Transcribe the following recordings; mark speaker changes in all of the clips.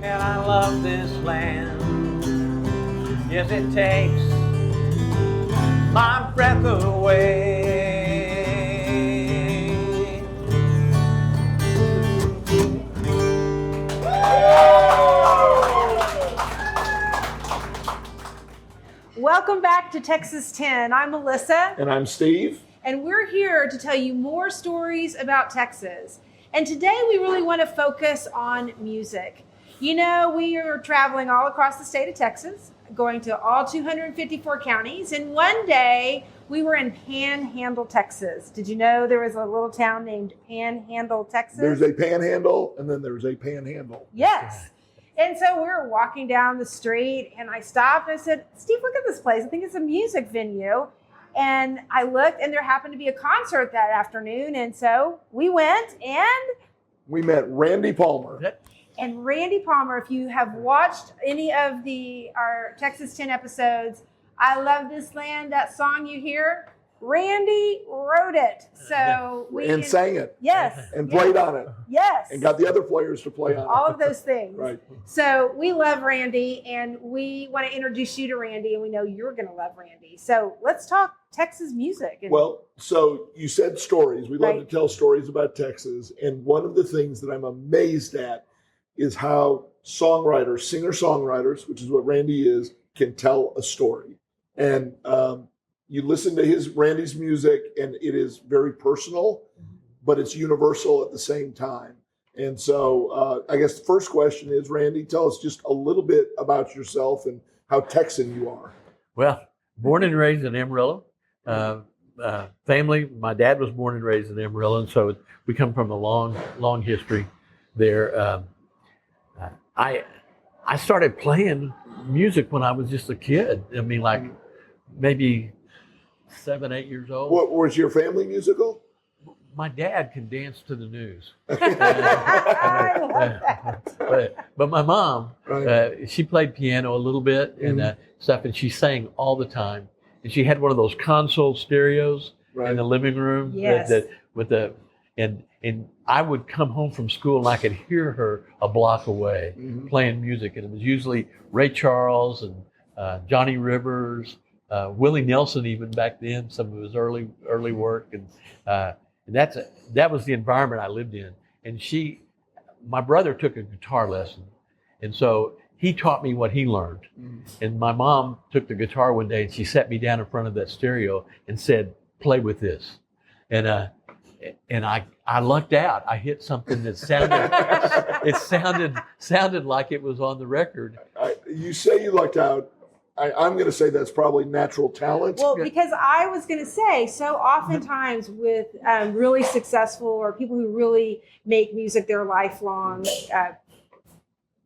Speaker 1: And I love this land. Yes, it takes my breath away.
Speaker 2: Welcome back to Texas 10. I'm Melissa.
Speaker 3: And I'm Steve.
Speaker 2: And we're here to tell you more stories about Texas. And today we really want to focus on music. You know, we are traveling all across the state of Texas, going to all 254 counties. And one day we were in Panhandle, Texas. Did you know there was a little town named Panhandle, Texas?
Speaker 3: There's a panhandle and then there's a panhandle.
Speaker 2: Yes. And so we were walking down the street and I stopped and I said, Steve, look at this place. I think it's a music venue. And I looked and there happened to be a concert that afternoon. And so we went and
Speaker 3: we met Randy Palmer.
Speaker 2: And Randy Palmer, if you have watched any of our Texas 10 episodes, I Love This Land, that song you hear, Randy wrote it. So
Speaker 3: and sang it.
Speaker 2: Yes.
Speaker 3: And played on it.
Speaker 2: Yes.
Speaker 3: And got the other players to play on it.
Speaker 2: All of those things.
Speaker 3: Right.
Speaker 2: So we love Randy and we want to introduce you to Randy and we know you're going to love Randy. So let's talk Texas music.
Speaker 3: Well, so you said stories. We love
Speaker 2: Right.
Speaker 3: to tell stories about Texas. And one of the things that I'm amazed at is how songwriters, singer-songwriters, which is what Randy is, can tell a story. And you listen to Randy's music and it is very personal, but it's universal at the same time. And so I guess the first question is, Randy, tell us just a little bit about yourself and how Texan you are.
Speaker 1: Well, born and raised in Amarillo. Family, my dad was born and raised in Amarillo, and so we come from a long history there. I started playing music when I was just a kid. I mean, like maybe 7, 8 years old.
Speaker 3: What was your family musical?
Speaker 1: My dad can dance to the news.
Speaker 2: I love that.
Speaker 1: But my mom,
Speaker 3: Right.
Speaker 1: she played piano a little bit and stuff, and she sang all the time. And she had one of those console stereos
Speaker 3: Right.
Speaker 1: in the living room.
Speaker 2: Yes.
Speaker 1: And I would come home from school and I could hear her a block away playing music. And it was usually Ray Charles and Johnny Rivers, Willie Nelson even back then, some of his early work. And that was the environment I lived in. And my brother took a guitar lesson. And so he taught me what he learned. And my mom took the guitar one day and she sat me down in front of that stereo and said, play with this. And I lucked out. I hit something that sounded like it was on the record.
Speaker 3: You say you lucked out. I'm going to say that's probably natural talent.
Speaker 2: Well, because I was going to say, so oftentimes with really successful or people who really make music their lifelong,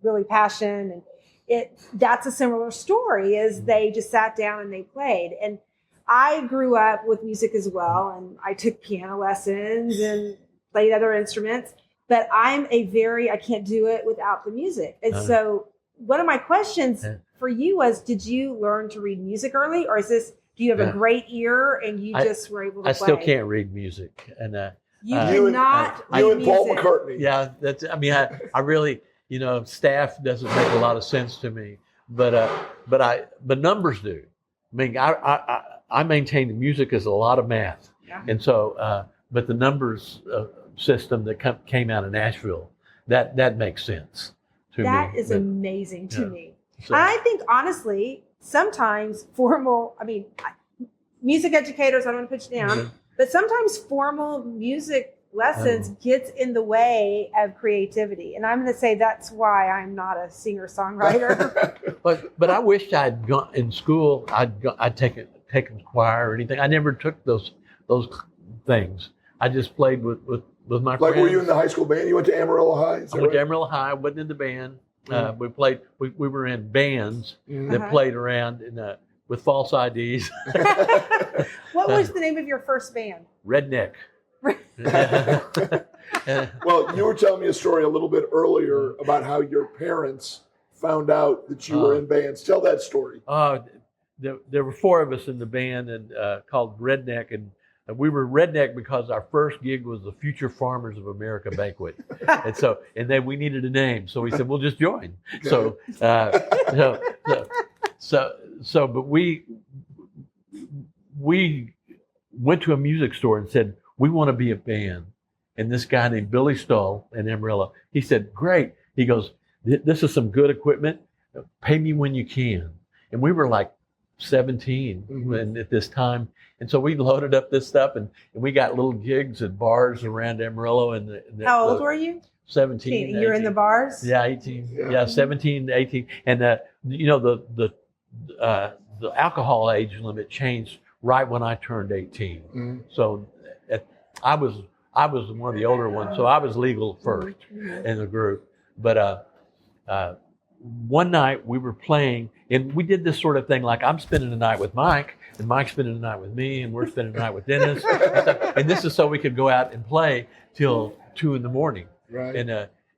Speaker 2: really passion, and that's a similar story, is they just sat down and they played. And I grew up with music as well, and I took piano lessons and played other instruments, but I can't do it without the music. And so one of my questions for you was, did you learn to read music early, or do you have a great ear and you just were able to play?
Speaker 1: I still can't read music. And
Speaker 2: you cannot read
Speaker 3: you and Paul
Speaker 2: music.
Speaker 3: McCartney.
Speaker 1: Yeah, I really, staff doesn't make a lot of sense to me, but numbers do. I mean, I maintain the music is a lot of math.
Speaker 2: Yeah.
Speaker 1: And so, but the numbers system that came out of Nashville, that makes sense to me.
Speaker 2: That is amazing to me.
Speaker 1: So,
Speaker 2: I think, honestly, sometimes music educators, I don't want to put you down, but sometimes formal music lessons gets in the way of creativity. And I'm going to say that's why I'm not a singer-songwriter.
Speaker 1: but I wished I'd gone in school. I'd taken choir or anything. I never took those things. I just played with my friends.
Speaker 3: Like, were you in the high school band? You went to Amarillo High?
Speaker 1: I went to Amarillo High. Wasn't in the band. We were in bands that played around with false IDs.
Speaker 2: What was the name of your first band?
Speaker 1: Redneck.
Speaker 3: Well, you were telling me a story a little bit earlier about how your parents found out that you were in bands. Tell that story.
Speaker 1: There were 4 of us in the band and called Redneck, and we were redneck because our first gig was the Future Farmers of America banquet, and then we needed a name, so we said we'll just join. So, but we went to a music store and said we want to be a band, and this guy named Billy Stull in Amarillo, he said, great. He goes, this is some good equipment. Pay me when you can. And we were like 17 and at this time. And so we loaded up this stuff and we got little gigs at bars around Amarillo.
Speaker 2: How old were you?
Speaker 1: 17.
Speaker 2: You're in the bars?
Speaker 1: Yeah, 18. Yeah, 17 to 18. And the alcohol age limit changed right when I turned 18. So I was one of the older ones, so I was legal first in the group. But one night we were playing, and we did this sort of thing, like I'm spending the night with Mike, and Mike's spending the night with me, and we're spending the night with Dennis. And this is so we could go out and play till 2 a.m.
Speaker 3: Right.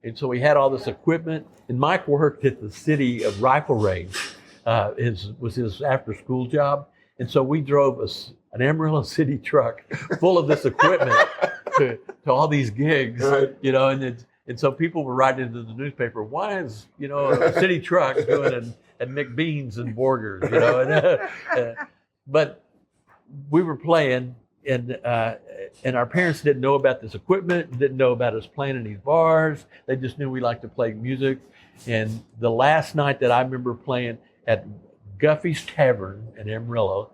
Speaker 1: And so we had all this equipment, and Mike worked at the city of rifle range. Was his after school job. And so we drove an Amarillo City truck full of this equipment to all these gigs,
Speaker 3: right.
Speaker 1: And so people were writing into the newspaper, why is, a city truck doing and McBean's and Borgers, but we were playing and our parents didn't know about this equipment, didn't know about us playing in these bars. They just knew we liked to play music. And the last night that I remember playing at Guffey's Tavern in Amarillo,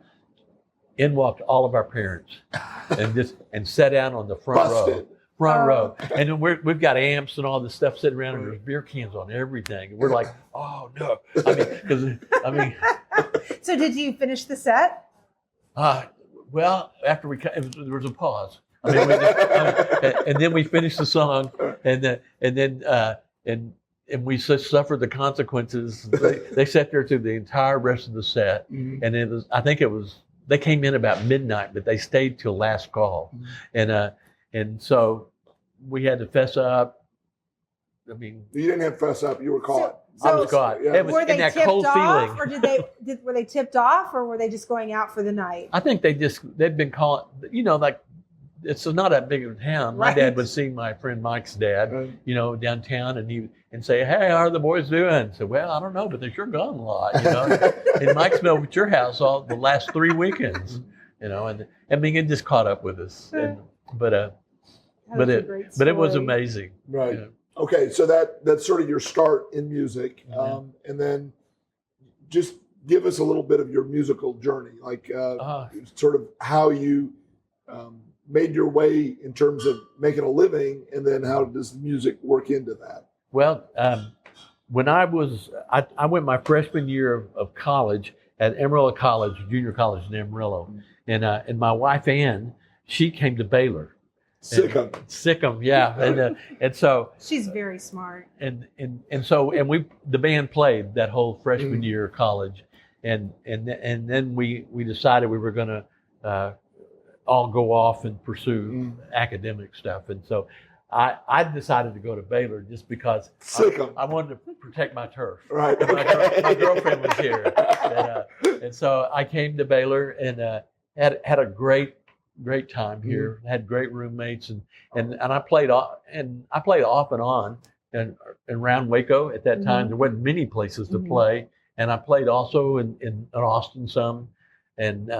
Speaker 1: in walked all of our parents and sat down on the front row. And then we've got amps and all this stuff sitting around, and there's beer cans on everything. And we're like, oh no.
Speaker 2: So did you finish the set?
Speaker 1: Well, after there was a pause. And then we finished the song, and we suffered the consequences. They sat there through the entire rest of the set, and they came in about midnight, but they stayed till last call, and so we had to fess up. I mean,
Speaker 3: you didn't have to fess up; you were caught.
Speaker 1: I was caught.
Speaker 3: Yeah.
Speaker 1: It was
Speaker 2: were they
Speaker 1: in that
Speaker 2: tipped
Speaker 1: cold
Speaker 2: off,
Speaker 1: feeling.
Speaker 2: or were they tipped off, or were they just going out for the night?
Speaker 1: I think they'd been calling. Like it's not that big of a town. My
Speaker 2: Right.
Speaker 1: dad would see my friend Mike's dad,
Speaker 3: Right.
Speaker 1: downtown, and say, "Hey, how are the boys doing?" So, well, I don't know, but they sure gone a lot, And Mike's been over at your house all the last 3 weekends, and it just caught up with us. But it was amazing.
Speaker 3: Right. Okay, so that's sort of your start in music, and then just give us a little bit of your musical journey, like sort of how you made your way in terms of making a living, and then how does music work into that?
Speaker 1: Well, when I went my freshman year of college at Amarillo College, junior college in Amarillo, and my wife Ann, she came to Baylor. Sikkim, yeah, and so
Speaker 2: She's very smart.
Speaker 1: and the band played that whole freshman year of college, and then we decided we were going to all go off and pursue academic stuff, and so I decided to go to Baylor just because I wanted to protect my turf.
Speaker 3: Right.
Speaker 1: My girlfriend was here, and so I came to Baylor and had a great time here. Had great roommates and I played off and on and around Waco at that time. There wasn't many places to play, and I played also in Austin some, and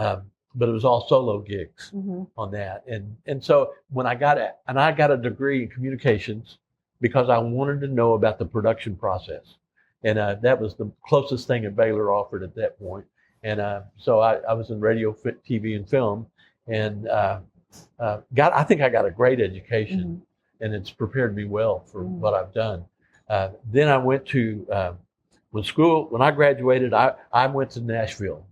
Speaker 1: but it was all solo gigs on that. And so when I got a degree in communications because I wanted to know about the production process, and that was the closest thing that Baylor offered at that point. And so I was in radio, TV, and film. And I think I got a great education, and it's prepared me well for what I've done. Then I went to when I graduated, I went to Nashville,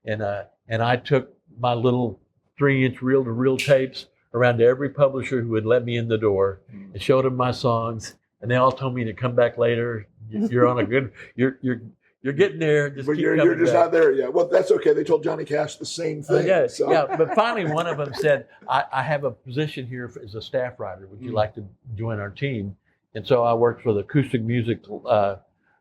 Speaker 1: and I took my little 3-inch reel-to-reel tapes around to every publisher who would let me in the door, and showed them my songs, and they all told me to come back later. You're on a good. You're getting there. Just
Speaker 3: but
Speaker 1: keep
Speaker 3: you're just
Speaker 1: back.
Speaker 3: not there yet. Well, that's okay. They told Johnny Cash the same thing.
Speaker 1: Yeah. But finally, one of them said, I have a position here as a staff writer. Would you like to join our team? And so I worked for the acoustic music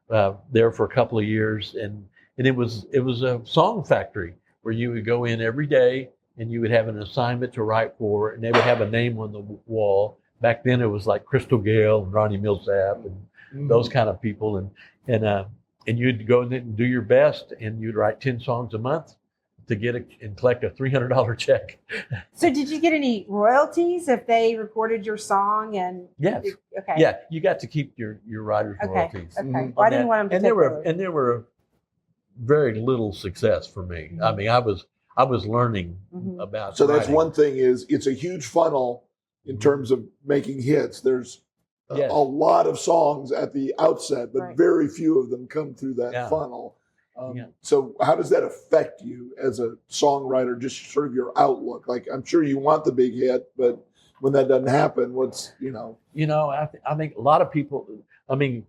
Speaker 1: there for a couple of years. And it was a song factory where you would go in every day and you would have an assignment to write for, and they would have a name on the wall. Back then, it was like Crystal Gale and Ronnie Millsap and those kind of people, and you'd go in and do your best, and you'd write 10 songs a month to get and collect a $300 check.
Speaker 2: So did you get any royalties if they recorded your song? And
Speaker 1: Yes.
Speaker 2: okay.
Speaker 1: Yeah, you got to keep your writer's royalties.
Speaker 2: Okay.
Speaker 3: Mhm.
Speaker 2: Well, I didn't want them to
Speaker 1: And
Speaker 2: take
Speaker 1: there were very little success for me. I mean, I was learning
Speaker 2: Mhm.
Speaker 1: about
Speaker 3: So that's
Speaker 1: writing.
Speaker 3: one thing, is it's a huge funnel in terms of making hits. There's
Speaker 1: Yes.
Speaker 3: a lot of songs at the outset, but
Speaker 2: Right.
Speaker 3: very few of them come through that
Speaker 1: Yeah.
Speaker 3: funnel.
Speaker 1: Yeah.
Speaker 3: So how does that affect you as a songwriter, just sort of your outlook? Like, I'm sure you want the big hit, but when that doesn't happen,
Speaker 1: I think a lot of people, I mean,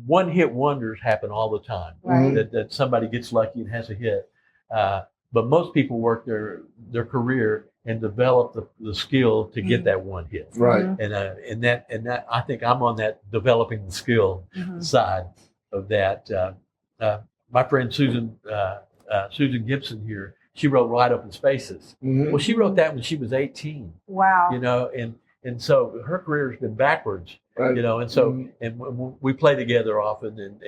Speaker 1: one hit wonders happen all the time.
Speaker 2: Right.
Speaker 1: That somebody gets lucky and has a hit. But most people work their career and develop the skill to get that one hit.
Speaker 3: Right.
Speaker 1: And that I think I'm on that developing the skill
Speaker 2: Mhm.
Speaker 1: side of that. My friend Susan Gibson here, she wrote Wide Open Spaces.
Speaker 3: Mhm.
Speaker 1: Well, she wrote that when she was 18,
Speaker 2: Wow.
Speaker 1: and so her career has been backwards,
Speaker 3: Right.
Speaker 1: and so
Speaker 3: Mhm.
Speaker 1: and we play together often,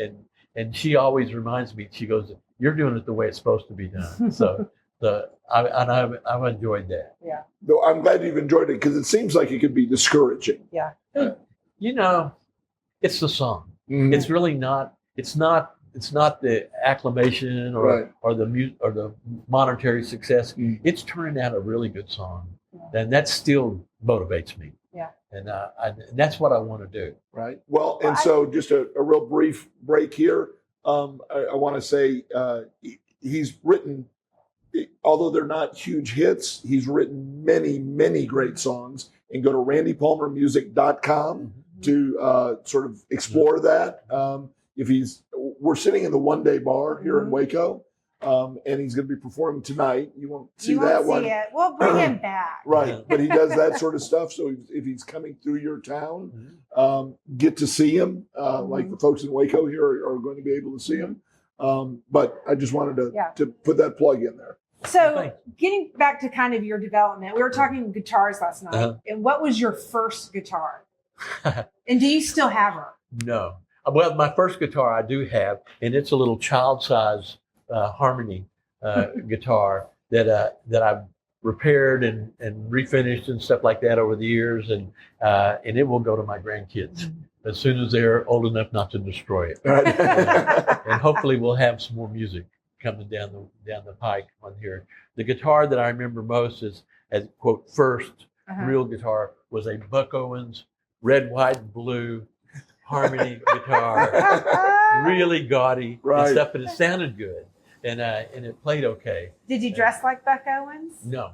Speaker 1: and she always reminds me. She goes, "You're doing it the way it's supposed to be done." So I've enjoyed that.
Speaker 2: Yeah.
Speaker 3: Though I'm glad you've enjoyed it, because it seems like it could be discouraging.
Speaker 2: Yeah.
Speaker 1: It's the song.
Speaker 3: Mhm.
Speaker 1: It's really not. It's not the acclamation
Speaker 3: Right.
Speaker 1: or the monetary success.
Speaker 3: Mm.
Speaker 1: It's turning out a really good song, and that still motivates me.
Speaker 2: Yeah.
Speaker 1: And that's what I want to do.
Speaker 3: Right. Well, and
Speaker 2: Well,
Speaker 3: so just a real brief break here. I want to say he's written, although they're not huge hits, he's written many, many great songs. And go to randypalmermusic.com to sort of explore that. We're sitting in the One Day Bar here in Waco, and he's going to be performing tonight. You won't see
Speaker 2: You
Speaker 3: that
Speaker 2: won't
Speaker 3: one.
Speaker 2: see it. We'll bring him back.
Speaker 3: Right, but he does that sort of stuff. So if he's coming through your town, get to see him. Like the folks in Waco here are going to be able to see him. But I just wanted to put that plug in there.
Speaker 2: So
Speaker 1: Thanks.
Speaker 2: getting back to kind of your development, we were talking guitars last night.
Speaker 1: Uh-huh.
Speaker 2: And what was your first guitar? And do you still have her?
Speaker 1: No. Well, my first guitar I do have, and it's a little child-size harmony guitar that I've repaired and refinished and stuff like that over the years, and it will go to my grandkids as soon as they're old enough not to destroy it.
Speaker 3: Right.
Speaker 1: And hopefully we'll have some more music coming down the pike on here. The guitar that I remember most as quote first real guitar was a Buck Owens red, white, and blue harmony guitar, really gaudy and stuff, but it sounded good, and it played okay.
Speaker 2: Did you dress like Buck Owens?
Speaker 1: No,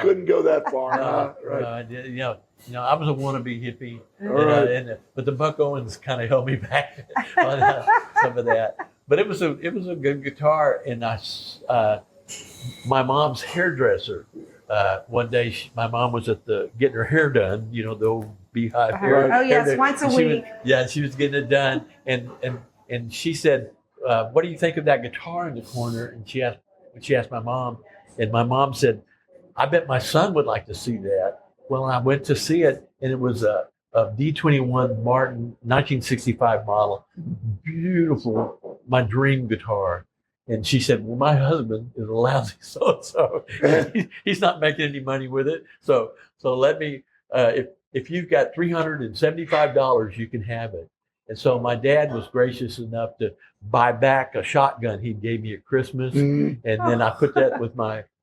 Speaker 3: Couldn't go that far.
Speaker 1: no,
Speaker 3: Right.
Speaker 1: no, I did, I was a wannabe hippie,
Speaker 3: Right.
Speaker 1: but the Buck Owens kind of held me back on some of that. But it was a good guitar, and my mom's hairdresser. One day, my mom was getting her hair done. The old beehive hair.
Speaker 2: Oh yes,
Speaker 1: hair
Speaker 2: once a
Speaker 1: and she
Speaker 2: week.
Speaker 1: she was getting it done, and she said, "What do you think of that guitar in the corner?" And she asked my mom, and my mom said, "I bet my son would like to see that." Well, I went to see it, and it was a D21 Martin 1965 model, beautiful, my dream guitar. And she said, "Well, my husband is a lousy so-and-so. He's not making any money with it. So let me, if you've got $375, you can have it." And so my dad was gracious enough to buy back a shotgun he gave me at Christmas.
Speaker 3: Mhm.
Speaker 1: And then I put that with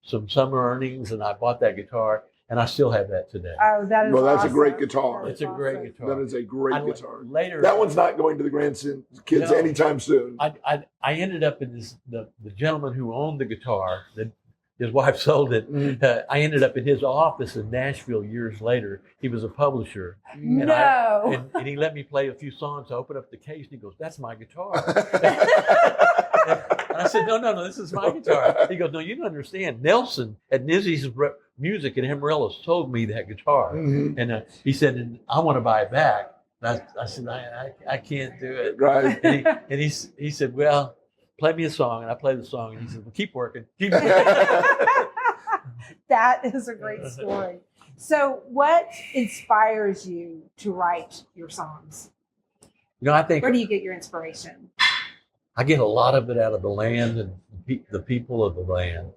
Speaker 1: some summer earnings, and I bought that guitar, and I still have that today.
Speaker 2: Oh, that is
Speaker 3: Well, that's a
Speaker 2: awesome.
Speaker 3: great guitar.
Speaker 2: That
Speaker 1: It's
Speaker 2: is
Speaker 1: a great
Speaker 2: awesome.
Speaker 1: guitar.
Speaker 3: That is a great
Speaker 1: I-
Speaker 3: guitar.
Speaker 1: Later,
Speaker 3: That one's not going to the grandkids
Speaker 1: No.
Speaker 3: anytime soon.
Speaker 1: I ended up in the gentleman who owned the guitar, that his wife sold it.
Speaker 3: Mhm.
Speaker 1: I ended up in his office in Nashville years later. He was a publisher. And
Speaker 2: No.
Speaker 1: And he let me play a few songs. I opened up the case and he goes, "That's my guitar." And I said, no, this is my guitar. He goes, "No, you don't understand. Nelson at Nizzy's Music in Amarillo sold me that guitar."
Speaker 3: Mhm.
Speaker 1: And he said, "And I want to buy it back." And I said, I can't do it.
Speaker 3: Right.
Speaker 1: And he said, "Well, play me a song, and I play the song, and he said, well, keep working, keep working.
Speaker 2: That is a great story. So, what inspires you to write your songs?
Speaker 1: I think
Speaker 2: Where do you get your inspiration?
Speaker 1: I get a lot of it out of the land and the people of the land.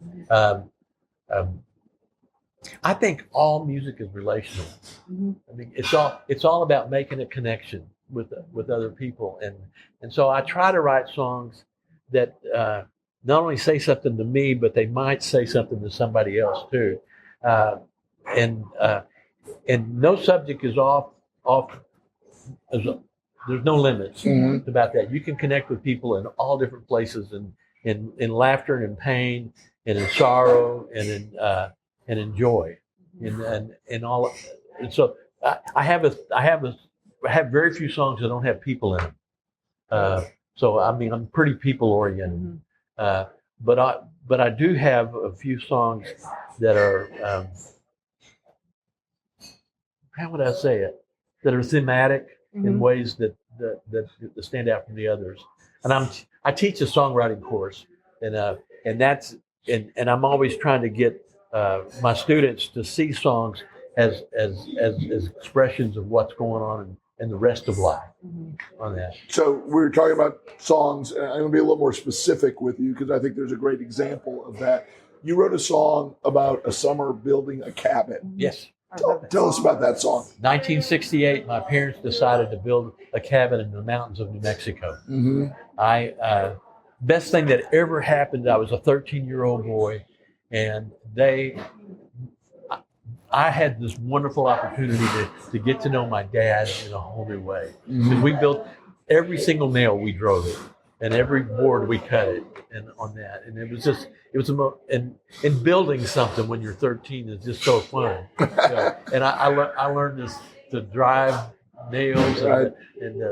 Speaker 1: I think all music is relational.
Speaker 2: Mm-hmm.
Speaker 1: I mean, it's all about making a connection with other people, and so I try to write songs that not only say something to me, but they might say something to somebody else too. And no subject is off. There's no limits about that. You can connect with people in all different places, in laughter and in pain, and in sorrow, and in joy, and all. And so I have very few songs that don't have people in them. So I mean, I'm pretty people oriented. But I do have a few songs that are how would I say it? That are thematic in ways that stand out from the others. And I teach a songwriting course, and I'm always trying to get my students to see songs as expressions of what's going on in the rest of life on that.
Speaker 3: So we're talking about songs, and I'm going to be a little more specific with you because I think there's a great example of that. You wrote a song about a summer building a cabin.
Speaker 1: Yes.
Speaker 3: Tell us about that song.
Speaker 1: 1968, my parents decided to build a cabin in the mountains of New Mexico. Best thing that ever happened, I was a 13-year-old boy, and I had this wonderful opportunity to get to know my dad in a whole new way. Because we built every single nail, we drove it, and every board we cut it, and on that. And and building something when you're 13 is just so fun. So, and I learned this to drive nails,
Speaker 3: Right.
Speaker 1: and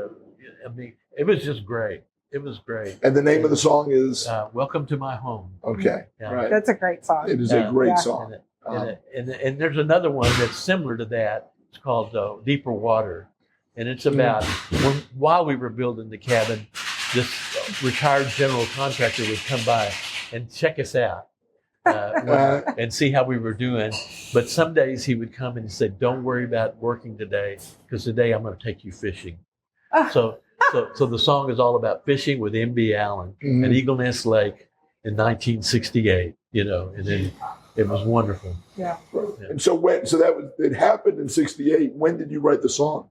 Speaker 1: I mean, it was just great. It was great.
Speaker 3: And the name of the song is
Speaker 1: Welcome to My Home.
Speaker 3: Okay,
Speaker 1: Yeah.
Speaker 3: right.
Speaker 2: That's a great song.
Speaker 3: It is a great
Speaker 2: Yeah.
Speaker 3: song.
Speaker 1: And there's another one that's similar to that. It's called Deeper Water. And it's about while we were building the cabin, this retired general contractor would come by and check us out and see how we were doing. But some days he would come and say, don't worry about working today, because today I'm going to take you fishing. So the song is all about fishing with M.B. Allen at Eagle Nest Lake in 1968, and then it was wonderful.
Speaker 2: Yeah.
Speaker 3: And so it happened in 68. When did you write the song?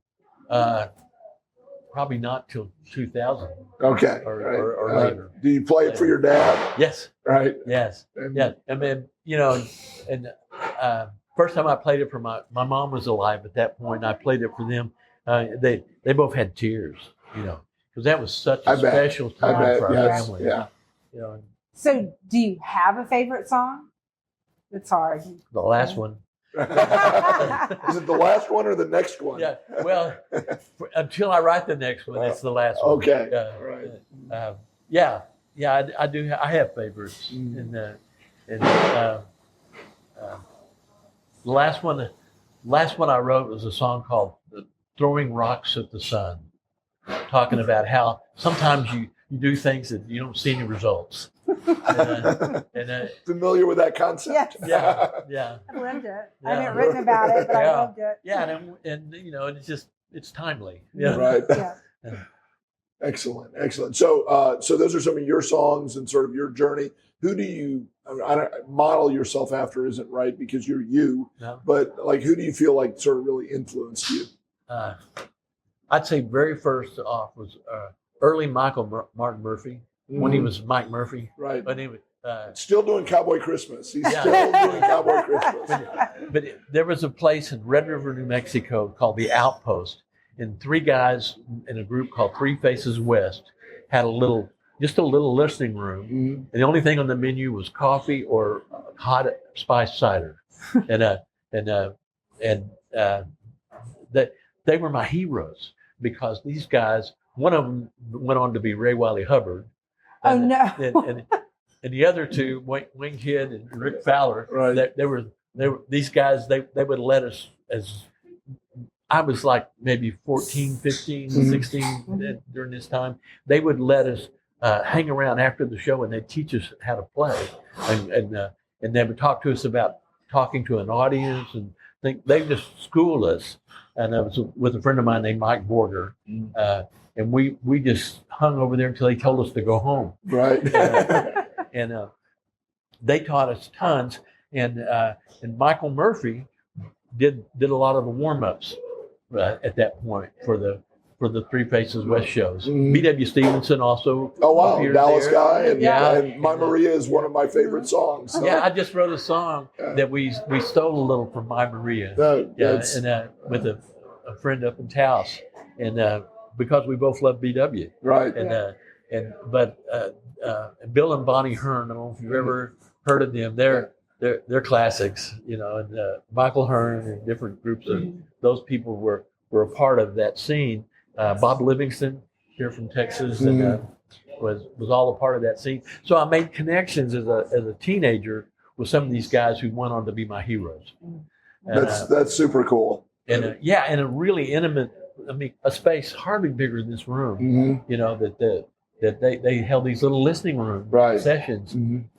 Speaker 1: Probably not till 2000
Speaker 3: Okay.
Speaker 1: or later.
Speaker 3: Do you play it for your dad?
Speaker 1: Yes.
Speaker 3: Right.
Speaker 1: Yes. Yeah. I mean, and first time I played it for my mom was alive at that point. And I played it for them. They both had tears, because that was such a special time for our family.
Speaker 3: Yeah.
Speaker 2: So, do you have a favorite song? It's hard.
Speaker 1: The last one.
Speaker 3: Is it the last one or the next one?
Speaker 1: Yeah. Well, until I write the next one, it's the last one.
Speaker 3: Okay. Right.
Speaker 1: Yeah. I do. I have favorites, and the last one I wrote was a song called "Throwing Rocks at the Sun," talking about how sometimes you do things that you don't see any results.
Speaker 3: Familiar with that concept?
Speaker 2: Yes.
Speaker 1: Yeah.
Speaker 2: I loved it.
Speaker 1: Yeah.
Speaker 2: I haven't written about it, but I loved it.
Speaker 1: Yeah, and it's timely.
Speaker 2: Yeah.
Speaker 3: Right.
Speaker 2: Yeah.
Speaker 3: Excellent. So those are some of your songs and sort of your journey. Who do you model yourself after? Isn't right because you're you,
Speaker 1: No.
Speaker 3: but like who do you feel like sort of really influenced you?
Speaker 1: I'd say very first off was early Martin Murphy when he was Mike Murphy.
Speaker 3: Right.
Speaker 1: But anyway,
Speaker 3: Still doing Cowboy Christmas. He's
Speaker 1: Yeah.
Speaker 3: still doing Cowboy Christmas.
Speaker 1: but there was a place in Red River, New Mexico called the Outpost, and three guys in a group called Three Faces West had just a little listening room, and the only thing on the menu was coffee or hot spiced cider, and they were my heroes because these guys. One of them went on to be Ray Wiley Hubbard.
Speaker 2: Oh no!
Speaker 1: And the other two, Wayne Kidd and Rick Fowler,
Speaker 3: Right.
Speaker 1: they were these guys. They would let us, as I was like maybe 14, 15, 16 during this time. They would let us hang around after the show, and they'd teach us how to play, and they would talk to us about talking to an audience, and they just schooled us. And I was with a friend of mine named Mike Borger, and we just hung over there until they told us to go home.
Speaker 3: Right.
Speaker 1: And they taught us tons. And Michael Murphy did a lot of the warm-ups at that point for the Three Faces West shows. B.W. Stevenson also.
Speaker 3: Oh wow,
Speaker 1: appeared
Speaker 3: Dallas
Speaker 1: there.
Speaker 3: guy,
Speaker 1: Yeah.
Speaker 3: and My Maria is one of my favorite songs. So.
Speaker 1: Yeah, I just wrote a song that we stole a little from My Maria.
Speaker 3: No,
Speaker 1: Yeah, and with a friend up in Taos, and because we both love BW.
Speaker 3: right.
Speaker 1: But Bill and Bonnie Hearn, I don't know if you've ever heard of them. They're classics, and Michael Hearn and different groups of those people were a part of that scene. Bob Livingston here from Texas and was all a part of that scene. So I made connections as a teenager with some of these guys who went on to be my heroes.
Speaker 3: That's super cool.
Speaker 1: And in a really intimate, a space hardly bigger than this room. That they held these little listening room sessions, and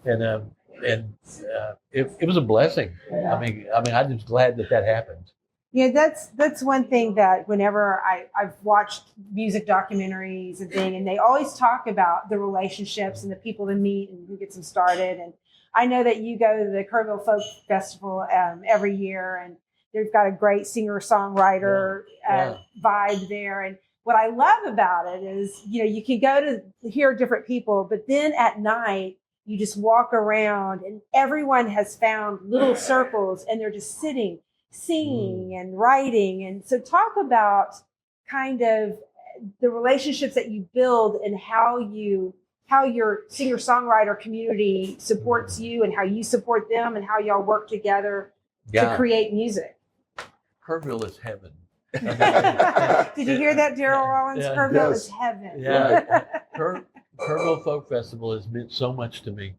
Speaker 1: it was a blessing. I mean, I'm just glad that happened.
Speaker 2: Yeah, that's one thing that whenever I've watched music documentaries and they always talk about the relationships and the people to meet and who gets them started. And I know that you go to the Kerrville Folk Festival every year, and they've got a great singer-songwriter vibe there. And what I love about it is, you can go to hear different people, but then at night you just walk around and everyone has found little circles and they're just sitting, singing and writing. And so talk about kind of the relationships that you build and how your singer-songwriter community supports you and how you support them and how y'all work together to create music.
Speaker 1: Kerrville is heaven.
Speaker 2: Did you hear that, Daryl Rollins?
Speaker 1: Yeah.
Speaker 2: Kerrville is heaven.
Speaker 1: Yeah. Kerrville Folk Festival has meant so much to me.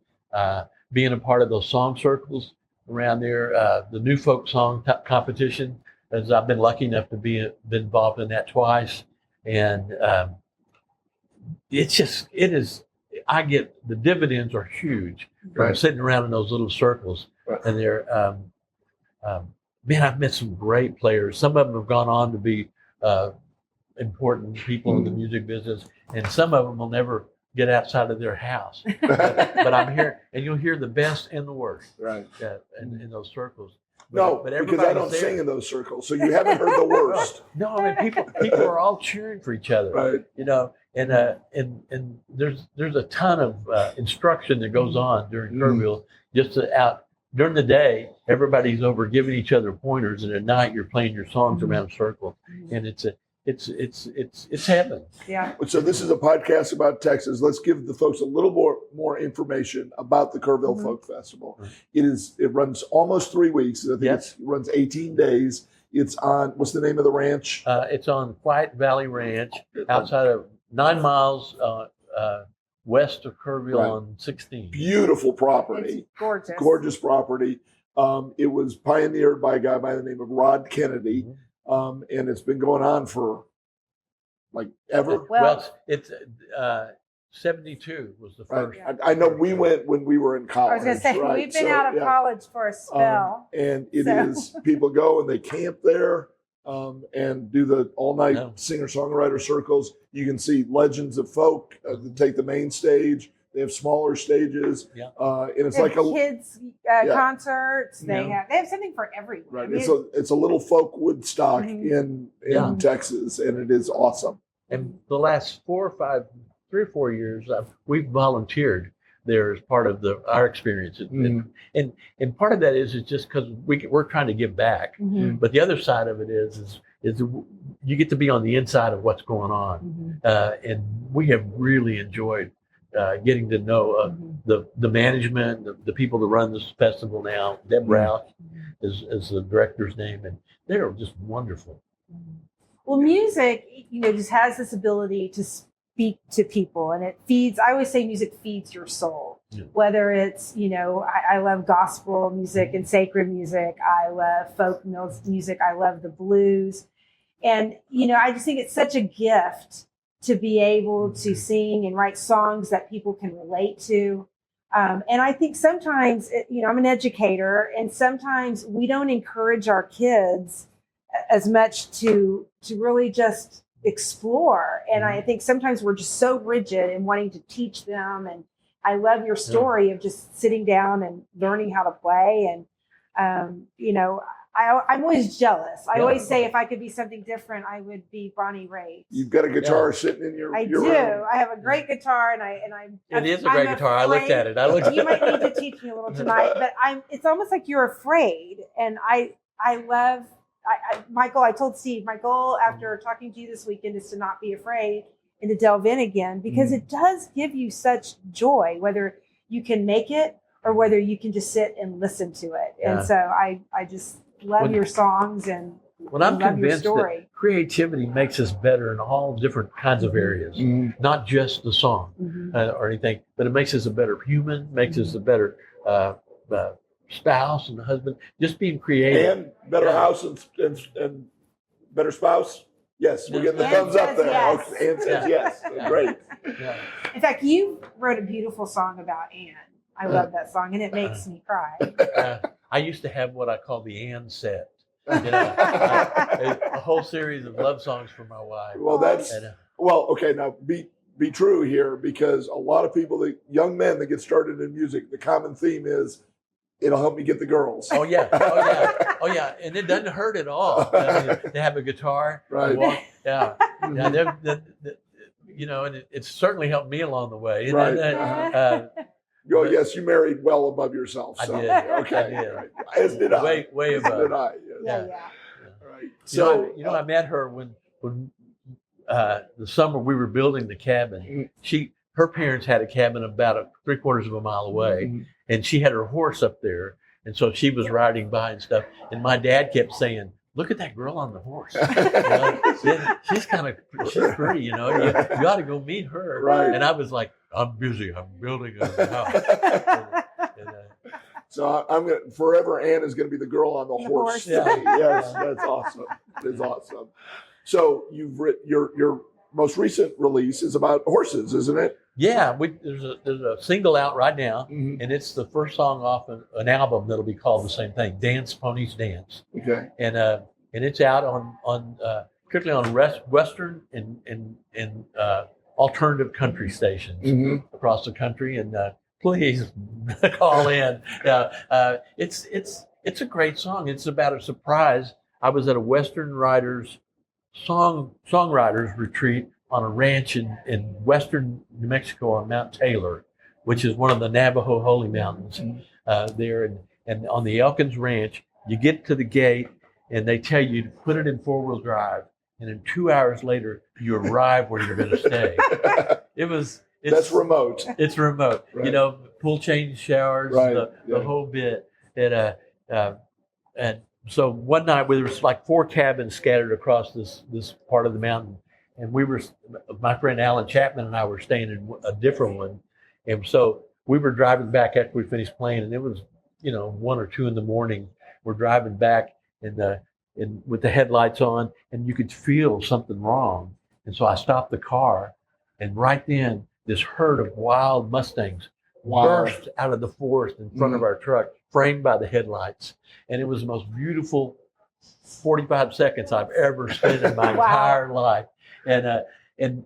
Speaker 1: Being a part of those song circles around there, the new folk song competition, as I've been lucky enough to be involved in that twice. And I get the dividends are huge from sitting around in those little circles. And they're, I've met some great players. Some of them have gone on to be important people in the music business, and some of them will never get outside of their house. But I'm here, and you'll hear the best and the worst in those circles.
Speaker 3: But because I don't sing in those circles, so you haven't heard the worst.
Speaker 1: No, people are all cheering for each other, and there's a ton of instruction that goes on during Kerrville, just during the day, everybody's over giving each other pointers, and at night you're playing your songs around a circle, and it's heaven.
Speaker 2: Yeah.
Speaker 3: So this is a podcast about Texas. Let's give the folks a little more information about the Kerrville Folk Festival. It runs almost 3 weeks. I think it runs 18 days. It's on, what's the name of the ranch?
Speaker 1: It's on Quiet Valley Ranch, outside of 9 miles west of Kerrville on 16.
Speaker 3: Beautiful property.
Speaker 2: It's
Speaker 3: gorgeous property. It was pioneered by a guy by the name of Rod Kennedy, and it's been going on for like ever.
Speaker 1: Well, it's 72 was the first.
Speaker 3: I know we went when we were in college.
Speaker 2: I was going to say, we've been out of college for a spell.
Speaker 3: And it is, people go and they camp there and do the all-night singer-songwriter circles. You can see legends of folk that take the main stage. They have smaller stages, and it's
Speaker 2: they
Speaker 3: like
Speaker 2: have kids concerts. They have something for everyone.
Speaker 3: Right, I mean, it's a little folk Woodstock in Texas, and it is awesome.
Speaker 1: And the last 3 or 4 years, we've volunteered there as part of our experience, and part of that is just because we're trying to give back. But the other side of it is you get to be on the inside of what's going on, and we have really enjoyed getting to know the management, the people that run this festival now. Deb Rouse is the director's name, and they're just wonderful.
Speaker 2: Well, music, just has this ability to speak to people, and it feeds. I always say music feeds your soul. Whether it's, I love gospel music and sacred music. I love folk music. I love the blues. And, I just think it's such a gift to be able to sing and write songs that people can relate to. And I think sometimes, I'm an educator, and sometimes we don't encourage our kids as much to really just explore. And I think sometimes we're just so rigid in wanting to teach them. And I love your story of just sitting down and learning how to play. And, I'm always jealous. I always say if I could be something different, I would be Bonnie Raitt.
Speaker 3: You've got a guitar sitting in your
Speaker 2: I
Speaker 3: your
Speaker 2: do.
Speaker 3: room.
Speaker 2: I have a great guitar, and
Speaker 1: It is a great guitar. I looked at it.
Speaker 2: You might need to teach me a little tonight, but it's almost like you're afraid. And I love, Michael, I told Steve, my goal after talking to you this weekend is to not be afraid and to delve in again, because it does give you such joy, whether you can make it or whether you can just sit and listen to it. And so I just love your songs and
Speaker 1: Well, I'm
Speaker 2: love your
Speaker 1: convinced
Speaker 2: story.
Speaker 1: that creativity makes us better in all different kinds of areas, not just the song or anything, but it makes us a better human, makes us a better spouse and husband. Just being creative.
Speaker 3: And better house and better spouse. Yes, we're getting the
Speaker 2: Ann
Speaker 3: thumbs up
Speaker 2: says
Speaker 3: there.
Speaker 2: yes.
Speaker 3: Okay, Ann says yes. Great.
Speaker 1: Yeah.
Speaker 2: In fact, you wrote a beautiful song about Anne. I love that song, and it makes me cry.
Speaker 1: I used to have what I call the Ann set. A whole series of love songs for my wife.
Speaker 3: Well, okay. Now be true here, because a lot of people, the young men that get started in music, the common theme is, it'll help me get the girls.
Speaker 1: Oh yeah, and it doesn't hurt at all. They have a guitar,
Speaker 3: Right?
Speaker 1: and it's certainly helped me along the way.
Speaker 3: Right. Yes, you married well above yourself. So.
Speaker 1: I did.
Speaker 3: Okay.
Speaker 1: I did.
Speaker 3: Right. As did I.
Speaker 1: Way
Speaker 3: As
Speaker 1: above.
Speaker 3: did I. Yes.
Speaker 2: Yeah.
Speaker 3: Right.
Speaker 1: So
Speaker 3: So
Speaker 1: I met her when the summer we were building the cabin. Her parents had a cabin about 3/4 of a mile away, and she had her horse up there, and so she was riding by and stuff. And my dad kept saying, "Look at that girl on the horse. She's pretty. You ought to go meet her."
Speaker 3: Right.
Speaker 1: And I was like, "I'm busy. I'm building a house."
Speaker 3: So I'm gonna forever. Ann is gonna be the girl on the horse.
Speaker 1: Yeah.
Speaker 3: Yes, that's awesome. It's awesome. So you've written your most recent release is about horses, isn't it?
Speaker 1: Yeah, there's a single out right now, and it's the first song off an album that'll be called the same thing, Dance Ponies Dance.
Speaker 3: Okay.
Speaker 1: And it's out on particularly on Western and alternative country stations across the country. And please call in. It's a great song. It's about a surprise. I was at a Western songwriters retreat on a ranch in western New Mexico on Mount Taylor, which is one of the Navajo holy mountains there. And on the Elkins Ranch, you get to the gate and they tell you to put it in 4-wheel drive. And then 2 hours later, you arrive where you're going to stay. That's
Speaker 3: remote.
Speaker 1: It's remote.
Speaker 3: Right.
Speaker 1: Pool change, showers, the whole bit. And so one night there was like 4 cabins scattered across this part of the mountain. And my friend Alan Chapman and I were staying in a different one. And so we were driving back after we finished playing, and it was, 1 or 2 in the morning. We're driving back and with the headlights on, and you could feel something wrong. And so I stopped the car, and right then this herd of wild Mustangs burst out of the forest in front of our truck, framed by the headlights. And it was the most beautiful 45 seconds I've ever spent in my entire life. And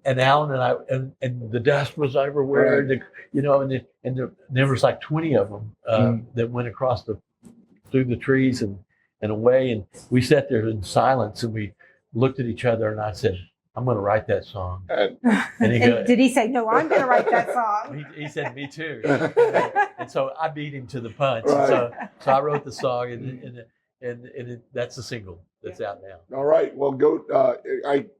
Speaker 1: Alan and I, and the dust was everywhere, and there was like 20 of them that went across through the trees and away. And we sat there in silence and we looked at each other, and I said, "I'm going to write that song." And
Speaker 2: did he say, "No, I'm going to write that song"?
Speaker 1: He said, "Me too." And so I beat him to the punch.
Speaker 3: Right.
Speaker 1: So I wrote the song, and that's the single that's out now.
Speaker 3: All right. Well, go.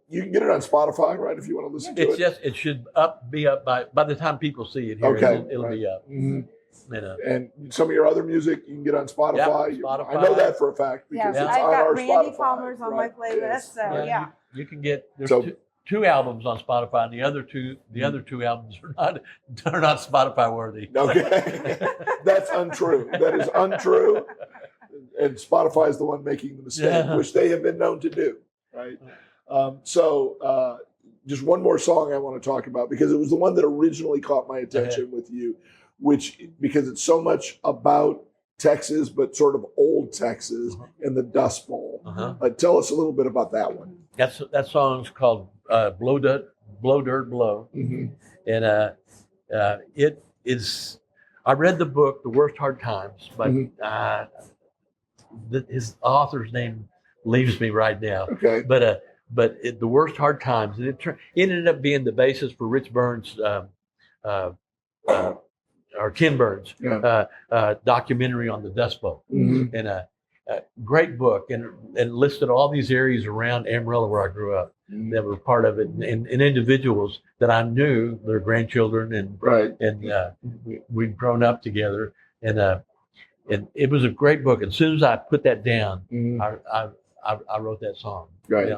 Speaker 3: You can get it on Spotify, right? If you want to listen to it.
Speaker 1: It should be up by the time people see it here.
Speaker 3: Okay.
Speaker 1: It'll be up.
Speaker 3: And some of your other music you can get on Spotify.
Speaker 1: Yeah, Spotify.
Speaker 3: I know that for a fact because it's
Speaker 2: I've
Speaker 3: on
Speaker 2: got
Speaker 3: our
Speaker 2: Randy
Speaker 3: Spotify.
Speaker 2: Palmer's on my playlist.
Speaker 3: Yes.
Speaker 2: So yeah.
Speaker 1: You can get two albums on Spotify, and the other two albums are not Spotify worthy.
Speaker 3: Okay. That's untrue. That is untrue. And Spotify is the one making the mistake, which they have been known to do, right? So just one more song I want to talk about because it was the one that originally caught my attention with you, because it's so much about Texas, but sort of old Texas and the Dust Bowl. Tell us a little bit about that one.
Speaker 1: That song's called Blow Dirt, Blow. And it is, I read the book, The Worst Hard Times, but his author's name leaves me right now.
Speaker 3: Okay.
Speaker 1: The Worst Hard Times, and it ended up being the basis for Rich Burns' or Ken Burns' documentary on the Dust Bowl. And a great book, and listed all these areas around Amarillo where I grew up that were part of it, and individuals that I knew, their grandchildren, and we'd grown up together, and it was a great book. As soon as I put that down, I wrote that song.
Speaker 3: Right.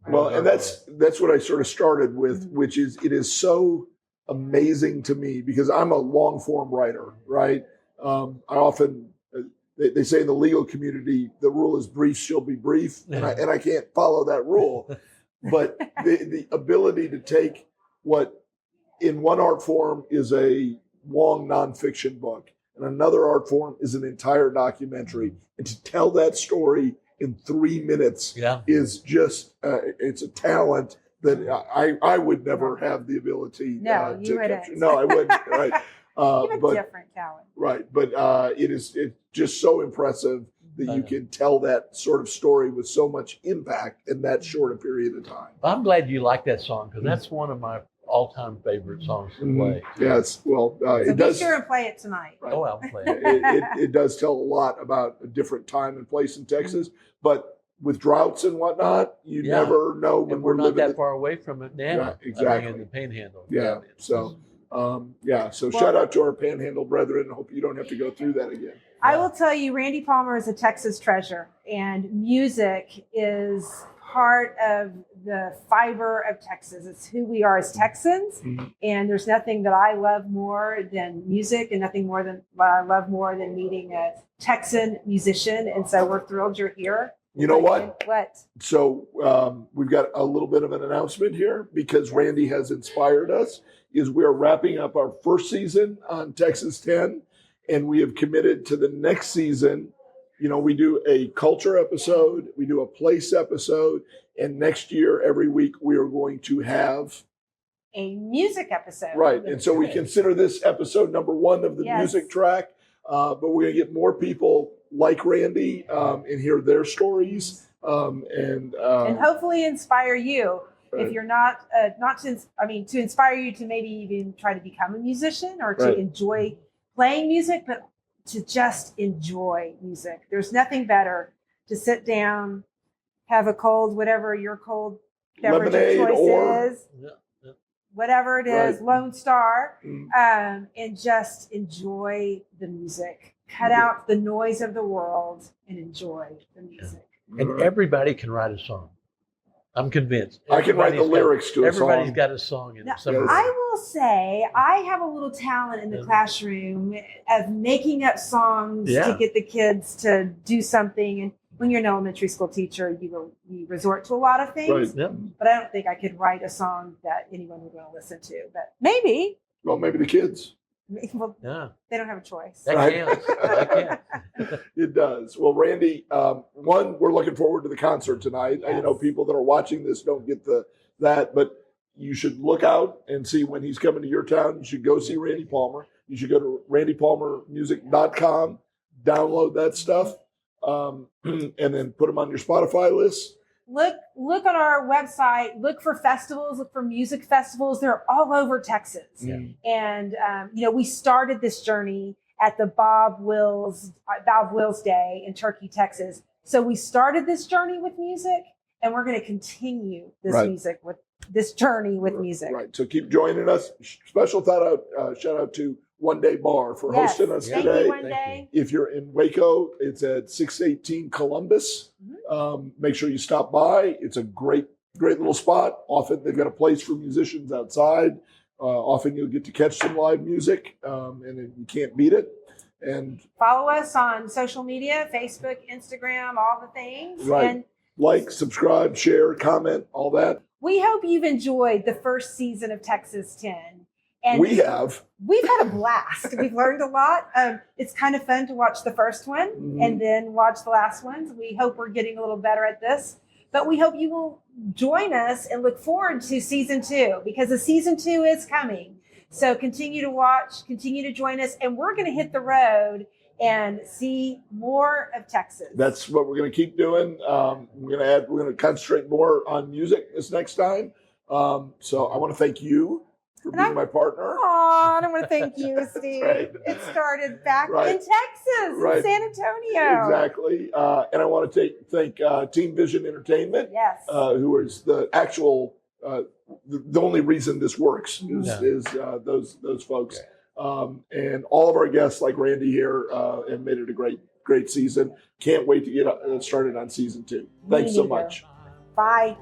Speaker 3: And that's what I sort of started with, which is, it is so amazing to me because I'm a long form writer, right? I often, they say in the legal community, the rule is brief shall be brief, and I can't follow that rule. But the ability to take what in one art form is a long nonfiction book, and another art form is an entire documentary, and to tell that story in 3 minutes is just, it's a talent that I would never have the ability
Speaker 2: you
Speaker 3: to
Speaker 2: wouldn't.
Speaker 3: capture. No, I wouldn't. Right.
Speaker 2: You have a different talent.
Speaker 3: Right. But it's just so impressive that you can tell that sort of story with so much impact in that short a period of time.
Speaker 1: I'm glad you like that song because that's one of my all-time favorite songs to play.
Speaker 3: Yes. Well,
Speaker 2: So
Speaker 3: it
Speaker 2: be
Speaker 3: does.
Speaker 2: sure and play it tonight.
Speaker 3: Right.
Speaker 1: Oh, I'll play it.
Speaker 3: It does tell a lot about a different time and place in Texas, but with droughts and whatnot, you never know when
Speaker 1: And we're not
Speaker 3: living
Speaker 1: that far away from it now.
Speaker 3: Yeah, exactly.
Speaker 1: In the Panhandle.
Speaker 3: Yeah. So, So shout out to our Panhandle brethren. I hope you don't have to go through that again.
Speaker 2: I will tell you, Randy Palmer is a Texas treasure, and music is part of the fiber of Texas. It's who we are as Texans, and there's nothing that I love more than music, and nothing more than what I love more than meeting a Texan musician. And so we're thrilled you're here.
Speaker 3: You know what?
Speaker 2: What?
Speaker 3: So we've got a little bit of an announcement here because Randy has inspired us. Is we are wrapping up our first season on Texas 10, and we have committed to the next season. You know, we do a culture episode, we do a place episode, and next year, every week, we are going to have
Speaker 2: a music episode.
Speaker 3: Right. And so we consider this episode number 1 of the music track, but we're going to get more people like Randy and hear their stories and
Speaker 2: hopefully inspire you. If you're not to inspire you to maybe even try to become a musician or to enjoy playing music, but to just enjoy music. There's nothing better to sit down, have a cold, whatever your cold beverage of choice is, whatever it is, Lone Star, and just enjoy the music. Cut out the noise of the world and enjoy the music.
Speaker 1: And everybody can write a song. I'm convinced.
Speaker 3: I can write the lyrics to a song.
Speaker 1: Everybody's got a song in some.
Speaker 2: I will say I have a little talent in the classroom of making up songs to get the kids to do something. And when you're an elementary school teacher, you resort to a lot of things. But I don't think I could write a song that anyone would want to listen to. But maybe.
Speaker 3: Well, maybe the kids.
Speaker 2: Well, they don't have a choice.
Speaker 1: That counts. That counts.
Speaker 3: It does. Well, Randy, one, we're looking forward to the concert tonight. You know, people that are watching this don't get that, but you should look out and see when he's coming to your town. You should go see Randy Palmer. You should go to randypalmermusic.com, download that stuff, and then put them on your Spotify list.
Speaker 2: Look on our website, look for festivals, look for music festivals. They're all over Texas. And, we started this journey at the Bob Wills Day in Turkey, Texas. So we started this journey with music, and we're going to continue this journey with music.
Speaker 3: Right. So keep joining us. Special shout out to One Day Bar for hosting us today.
Speaker 2: Thank you, One Day.
Speaker 3: If you're in Waco, it's at 618 Columbus. Make sure you stop by. It's a great little spot. Often they've got a place for musicians outside. Often you'll get to catch some live music, and you can't beat it. And
Speaker 2: follow us on social media, Facebook, Instagram, all the things.
Speaker 3: Right.
Speaker 2: And
Speaker 3: like, subscribe, share, comment, all that.
Speaker 2: We hope you've enjoyed the first season of Texas 10. And
Speaker 3: We have.
Speaker 2: we've had a blast. We've learned a lot. It's kind of fun to watch the first one and then watch the last ones. We hope we're getting a little better at this. But we hope you will join us and look forward to season 2, because the season 2 is coming. So continue to watch, continue to join us, and we're going to hit the road and see more of Texas.
Speaker 3: That's what we're going to keep doing. We're going to concentrate more on music this next time. So I want to thank you for being my partner.
Speaker 2: Oh, I want to thank you, Steve.
Speaker 3: Right.
Speaker 2: It started back
Speaker 3: Right.
Speaker 2: in Texas,
Speaker 3: Right.
Speaker 2: in San Antonio.
Speaker 3: Exactly. And I want to thank Team Vision Entertainment,
Speaker 2: Yes.
Speaker 3: who is the actual, the only reason this works is those folks. And all of our guests, like Randy here, have made it a great season. Can't wait to get started on season 2. Thanks so much.
Speaker 2: Bye.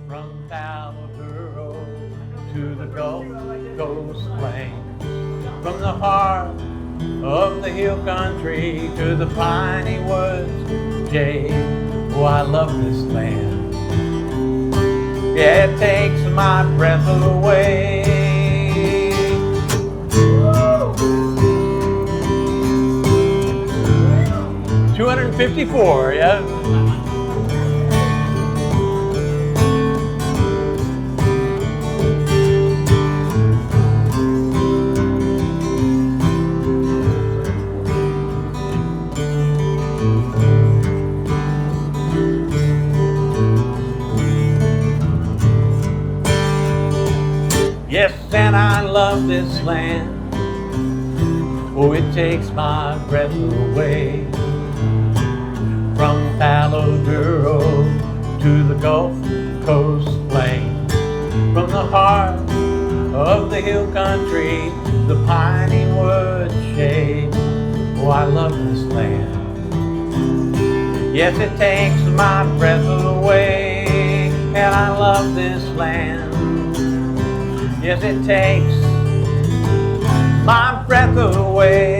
Speaker 1: From Palo to the Gulf Coast Plains, from the heart of the hill country to the piney woods, Jay. Oh, I love this land. Yeah, it takes my breath away. 254, yeah. Yes, and I love this land. Oh, it takes my breath away. From Palo Duro to the Gulf Coast Plains, from the heart of the hill country, the piney wood shade. Oh, I love this land. Yes, it takes my breath away, and I love this land. Yes, it takes my breath away.